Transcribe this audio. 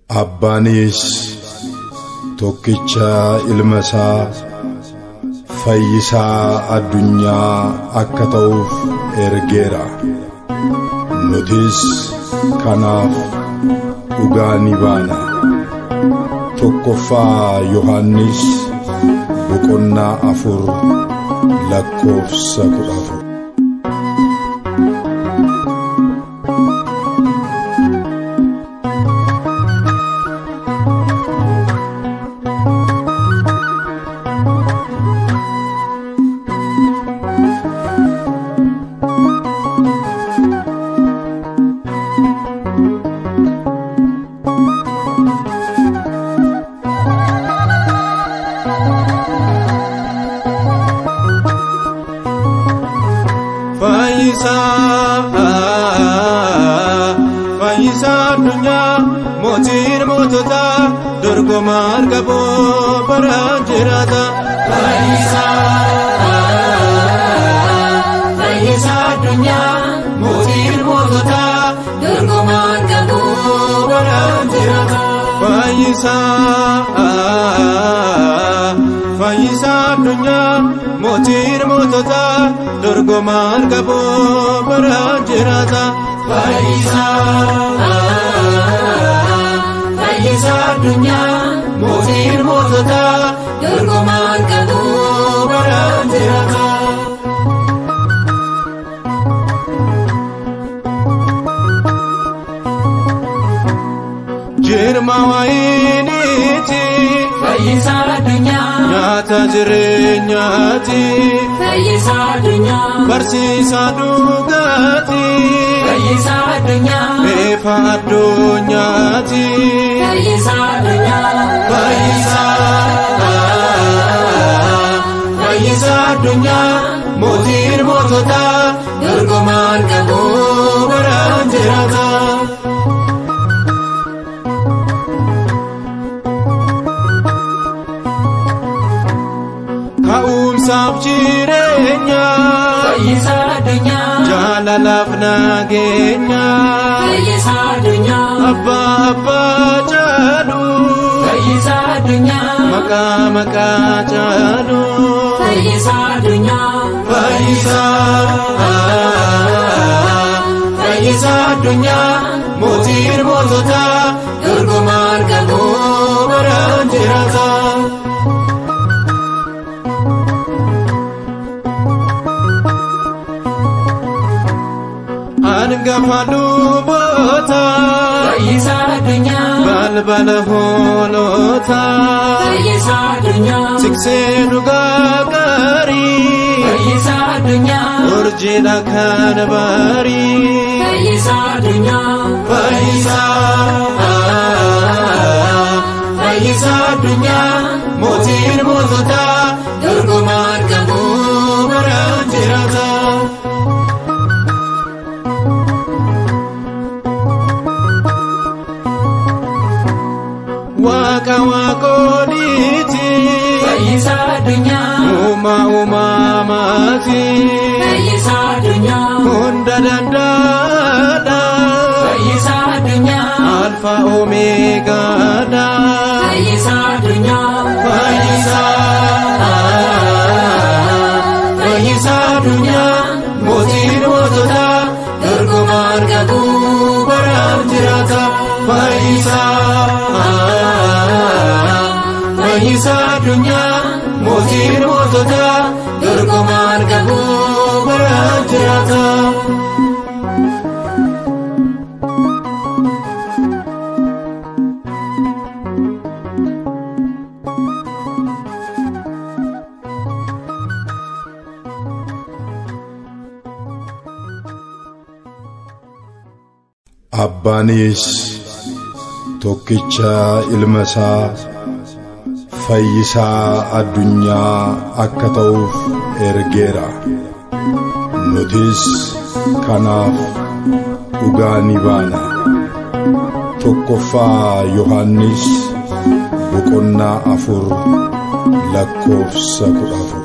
Abbaanis tokkicha ilma isaa fayyisaa addunyaa akka ta'uuf ergeera. Nutis kanaaf dhugaa ni baana. Tokkoffaa Yohannis boqonnaa 4 lakkoofsa 14. Fayyisaa addunyaa mootiin mootota dorgomaan qabu baraan jiraata. Fayyisaa addunyaa mootiin mootota dorgomaan qabu baraan jiraata. Fayyisaa addunyaa mootiin mootota dorgomaan qabu baraan jiraata. Fayyisaa addunyaa mootiin mootota dorgomaan qabu baraan jiraata. Jirma wayiiniiti fayyisaa addunyaa nyaata jireenyaati fayyisaa addunyaa barsiisaa dhugaati fayyisaa addunyaa beefa addunyaati fayyisaa addunyaa fayyisaa addunyaa mootiin mootota dorgomaan qabu baraan jiraata. Ka'umsaaf jireenya fayyisaa addunyaa jaalalaaf nageenya fayyisaa addunyaa abbaa jaalu fayyisaa addunyaa maqaa jaalu fayyisaa addunyaa fayyisaa addunyaa mootiin mootota dorgomaan qabu baraan jiraata. Angafa luboota fayyisaa addunyaa balbala hoolota fayyisaa addunyaa tiksee dhugaa gaarii fayyisaa addunyaa urjiidha kan baarii fayyisaa addunyaa fayyisaa addunyaa mootiin mootota dorgomaan qabu baraan jiraata. Waaqooniiti fayyisaa addunyaa uumamaati fayyisaa addunyaa hunda danda'aadha fayyisaa addunyaa alfa omeegaadha fayyisaa addunyaa fayyisaa addunyaa mootiin mootota dorgomaan qabu baraan jiraata. Fayyisaa addunyaa mootiin mootota dorgomaan qabu baraan jiraata. Abbaanis tokkicha ilma isaa fayyisaa addunyaa akka ta'uuf ergeera. Nutis kanaaf dhugaa ni baana. Tokkoffaa Yohannis boqonnaa 4 lakkoofsa 14.